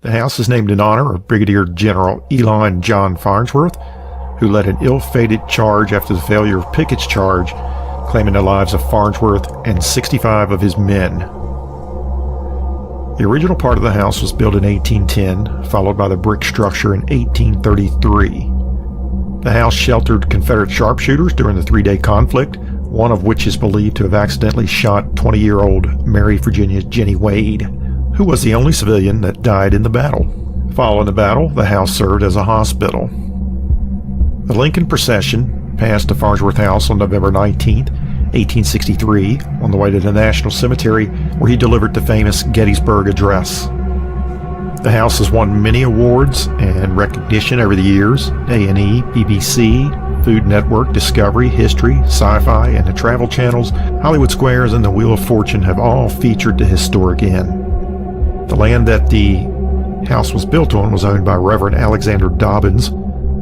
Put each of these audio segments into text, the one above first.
The house is named in honor of Brigadier General Eli John Farnsworth, who led an ill-fated charge after the failure of Pickett's charge, claiming the lives of Farnsworth and 65 of his men. The original part of the house was built in 1810, followed by the brick structure in 1833. The house sheltered Confederate sharpshooters during the three-day conflict, one of which is believed to have accidentally shot 20-year-old Mary Virginia Jenny Wade, who was the only civilian that died in the battle. Following the battle, the house served as a hospital. The Lincoln procession passed the Farnsworth House on November 19, 1863, on the way to the National Cemetery, where he delivered the famous Gettysburg Address. The house has won many awards and recognition over the years. A&E, BBC, Food Network, Discovery, History, Sci-Fi, and the Travel Channels, Hollywood Squares, and the Wheel of Fortune have all featured the historic inn. The land that the house was built on was owned by Reverend Alexander Dobbins,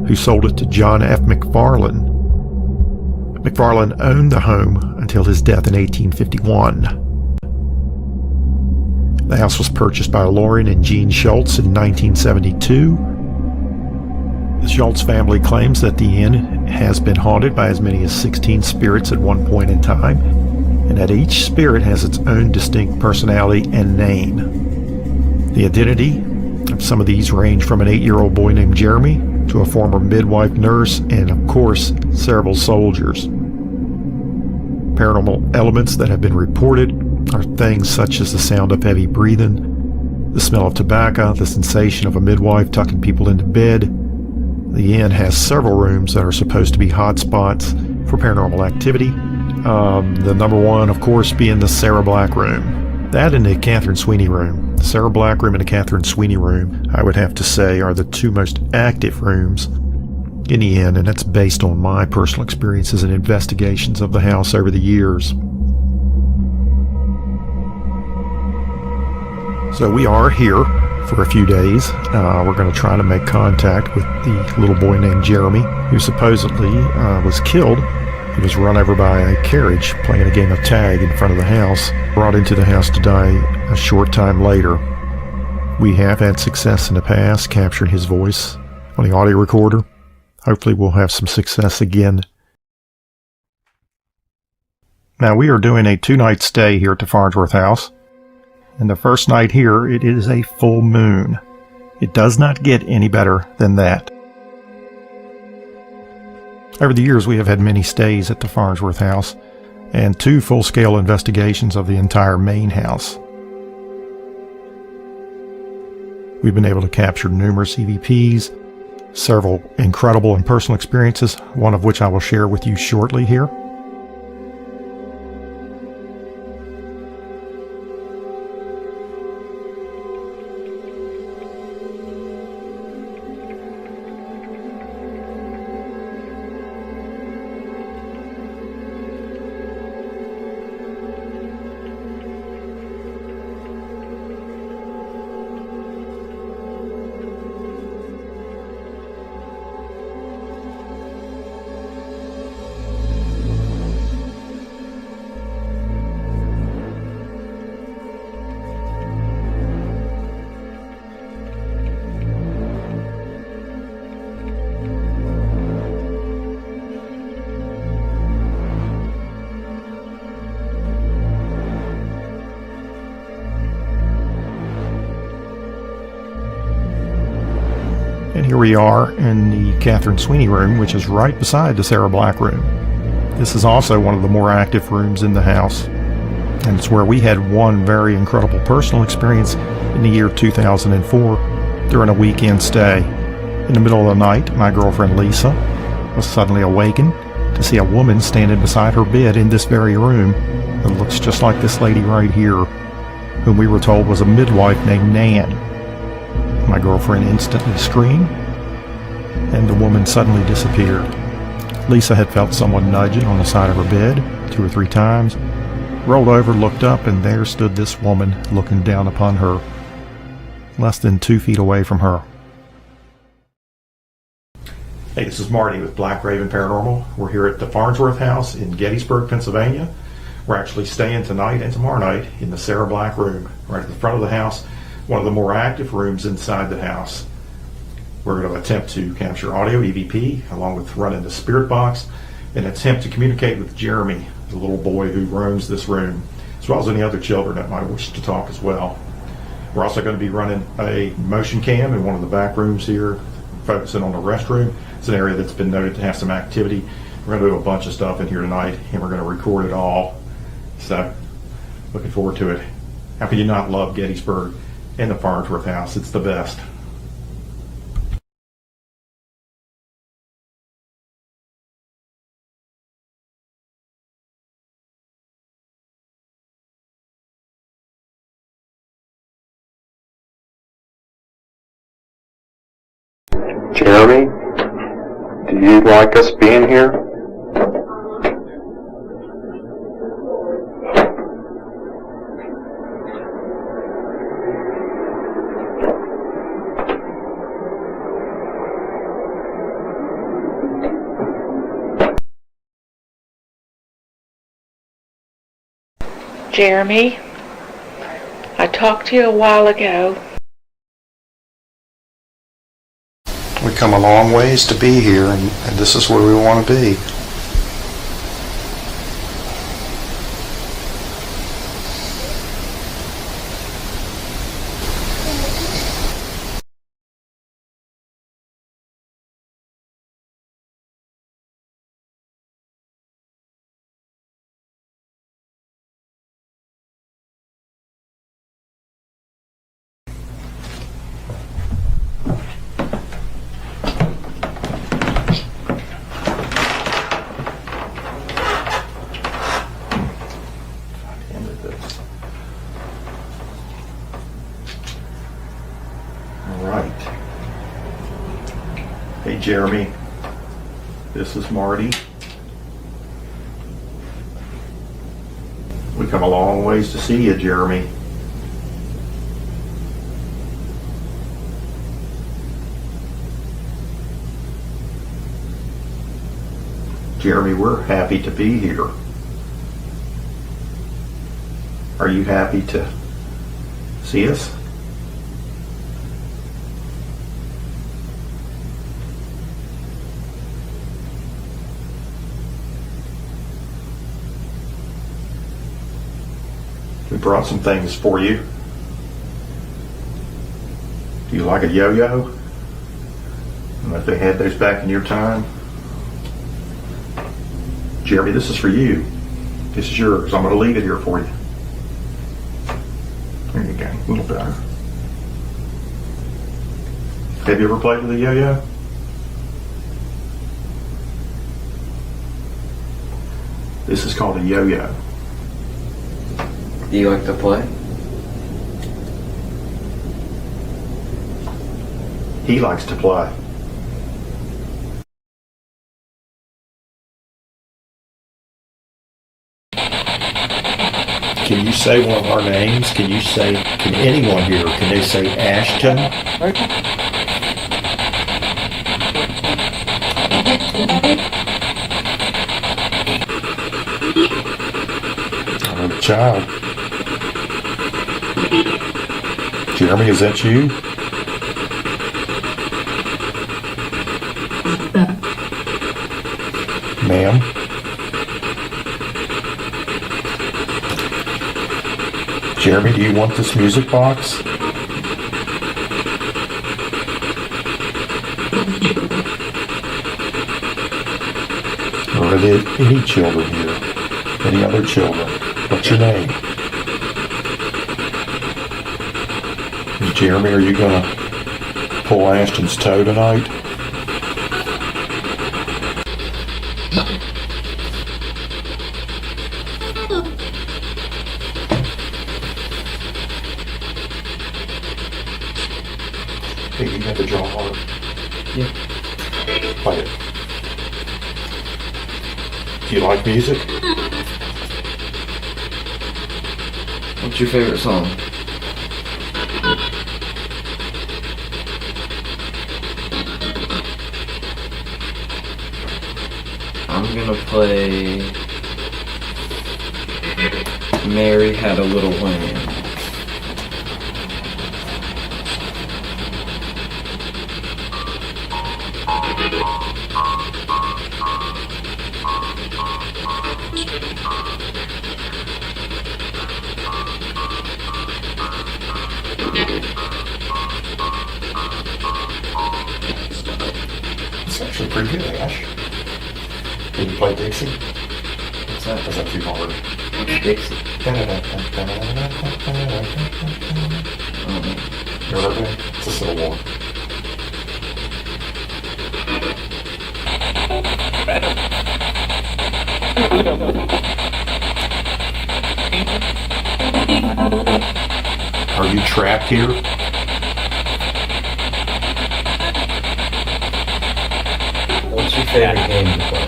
who sold it to John F. McFarland. McFarland owned the home until his death in 1851. The house was purchased by Lauren and Gene Schultz in 1972. The Schultz family claims that the inn has been haunted by as many as 16 spirits at one point in time, and that each spirit has its own distinct personality and name. The identity of some of these range from an 8-year-old boy named Jeremy to a former midwife nurse and, of course, several soldiers. Paranormal elements that have been reported are things such as the sound of heavy breathing, the smell of tobacco, the sensation of a midwife tucking people into bed. The inn has several rooms that are supposed to be hotspots for paranormal activity. The number one, of course, being the Sara Black Room. That and the Catherine Sweeney Room. The Sara Black Room and the Catherine Sweeney Room, I would have to say, are the two most active rooms in the inn, and that's based on my personal experiences and investigations of the house over the years. So we are here for a few days. We're going to try to make contact with the little boy named Jeremy, who supposedly was killed. He was run over by a carriage playing a game of tag in front of the house, brought into the house to die a short time later. We have had success in the past capturing his voice on the audio recorder. Hopefully we'll have some success again. Now we are doing a 2-night stay here at the Farnsworth House. And the first night here, it is a full moon. It does not get any better than that. Over the years, we have had many stays at the Farnsworth House and 2 full-scale investigations of the entire main house. We've been able to capture numerous EVPs, several incredible and personal experiences, one of which I will share with you shortly here. And here we are in the Catherine Sweeney Room, which is right beside the Sara Black Room. This is also one of the more active rooms in the house, and it's where we had one very incredible personal experience in the year 2004 during a weekend stay. In the middle of the night, my girlfriend Lisa was suddenly awakened to see a woman standing beside her bed in this very room that looks just like this lady right here, whom we were told was a midwife named Nan. My girlfriend instantly screamed, and the woman suddenly disappeared. Lisa had felt someone nudging on the side of her bed 2 or 3 times, rolled over, looked up, and there stood this woman looking down upon her, less than 2 feet away from her. Hey, this is Marty with Black Raven Paranormal. We're here at the Farnsworth House in Gettysburg, Pennsylvania. We're actually staying tonight and tomorrow night in the Sara Black Room, right at the front of the house. one of the more active rooms inside the house. We're going to attempt to capture audio EVP along with running the spirit box and attempt to communicate with Jeremy, the little boy who roams this room, as well as any other children that might wish to talk as well. We're also going to be running a motion cam in one of the back rooms here, focusing on the restroom. It's an area that's been noted to have some activity. We're going to do a bunch of stuff in here tonight, and we're going to record it all. So, looking forward to it. How can you not love Gettysburg and the Farnsworth House? It's the best. Jeremy, do you like us being here? Jeremy, I talked to you a while ago. We come a long ways to be here, and this is where we want to be. Hey Jeremy, this is Marty. We come a long ways to see you, Jeremy. Jeremy, we're happy to be here. Are you happy to see us? We brought some things for you. Do you like a yo-yo? And if they had those back in your time. Jeremy, this is for you. This is yours. I'm going to leave it here for you. There you go. A little better. Have you ever played with a yo-yo? This is called a yo-yo. Do you like to play? He likes to play. Can you say one of our names? Can anyone here, can they say Ashton? I'm a child. Jeremy, is that you? Ma'am? Jeremy, do you want this music box? Or are there any children here? Any other children? What's your name? Jeremy, are you going to pull Ashton's toe tonight? Hey, you got the jaw harp? Yeah. Play it. Do you like music? What's your favorite song? I'm gonna play Mary Had a Little Lamb. It's actually pretty good, Ash. Can you play Dixie? What's that? Or is that too hard? What's Dixie? You ever been? It's a Civil War. Are you trapped here? What's your favorite game to play?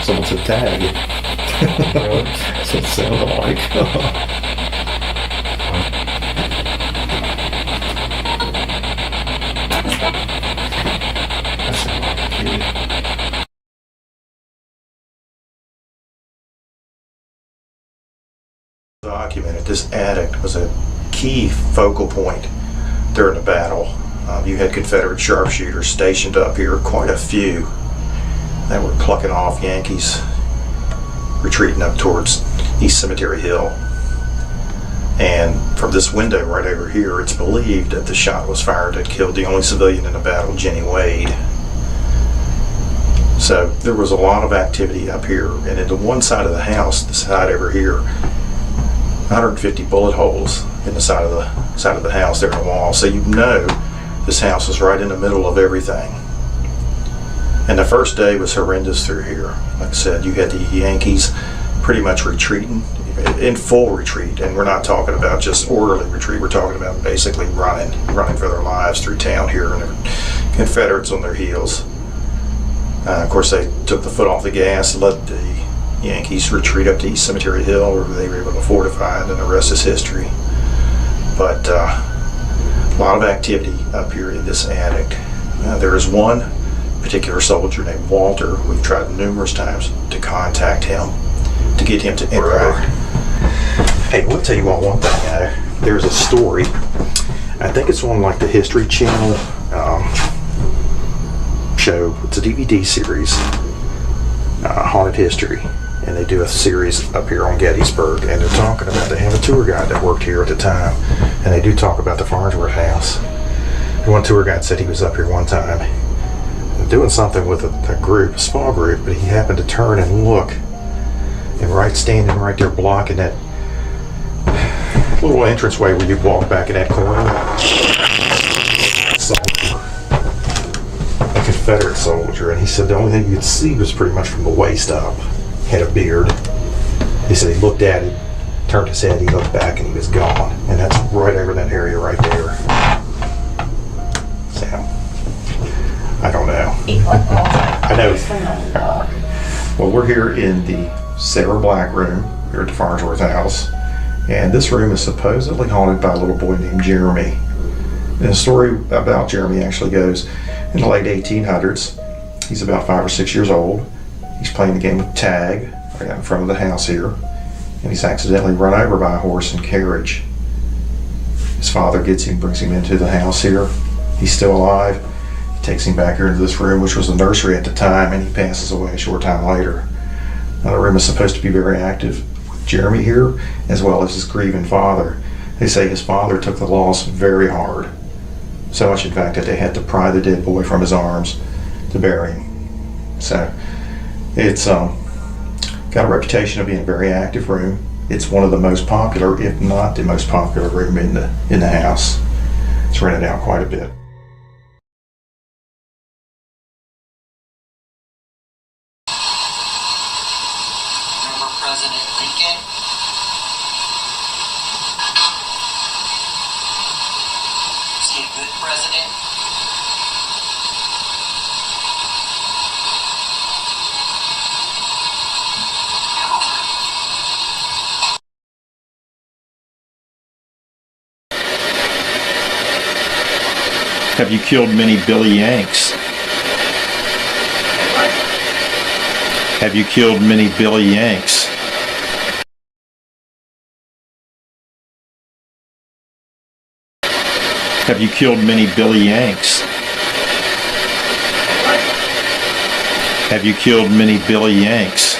Someone said tag. Really? That's what it sounded like. Documented, this attic was a key focal point during the battle. You had Confederate sharpshooters stationed up here, quite a few, that were plucking off Yankees retreating up towards East Cemetery Hill. And from this window right over here, it's believed that the shot was fired that killed the only civilian in the battle, Jenny Wade. So there was a lot of activity up here, and into one side of the house, the side over here, 150 bullet holes in the side of the house there in the wall. So you know this house was right in the middle of everything. And the first day was horrendous through here. Like I said, you had the Yankees pretty much retreating, in full retreat, and we're not talking about just orderly retreat. We're talking about basically running for their lives through town here, and the Confederates on their heels. Of course, they took the foot off the gas and let the Yankees retreat up to East Cemetery Hill, where they were able to fortify it, and the rest is history. But a lot of activity up here in this attic. There is one particular soldier named Walter. We've tried numerous times to contact him, to get him to interact. Hey, we'll tell you one thing. There's a story, I think it's on like the History Channel show. It's a DVD series, Haunted History. And they do a series up here on Gettysburg, and they're talking about, they have a tour guide that worked here at the time, and they do talk about the Farnsworth House. And one tour guide said he was up here one time doing something with a group, a small group, but he happened to turn and look, and standing right there blocking that little entranceway where you walk back in that corner, a Confederate soldier, and he said the only thing you could see was pretty much from the waist up. Had a beard. He said he looked at it, turned his head, he looked back, and he was gone. And that's right over that area right there. So, I don't know. I know. Well, we're here in the Sara Black Room here at the Farnsworth House. And this room is supposedly haunted by a little boy named Jeremy. And the story about Jeremy actually goes in the late 1800s. He's about 5 or 6 years old. He's playing the game of tag right out in front of the house here, and he's accidentally run over by a horse and carriage. His father gets him, brings him into the house here. He's still alive. He takes him back here into this room, which was the nursery at the time, and he passes away a short time later. Now, the room is supposed to be very active with Jeremy here, as well as his grieving father. They say his father took the loss very hard. So much, in fact, that they had to pry the dead boy from his arms to bury him. So, it's got a reputation of being a very active room. It's one of the most popular, if not the most popular room in the house. It's rented out quite a bit. Remember President Lincoln? Is he a good president? Have you killed many Billy Yanks? Have you killed many Billy Yanks? Have you killed many Billy Yanks? Have you killed many Billy Yanks?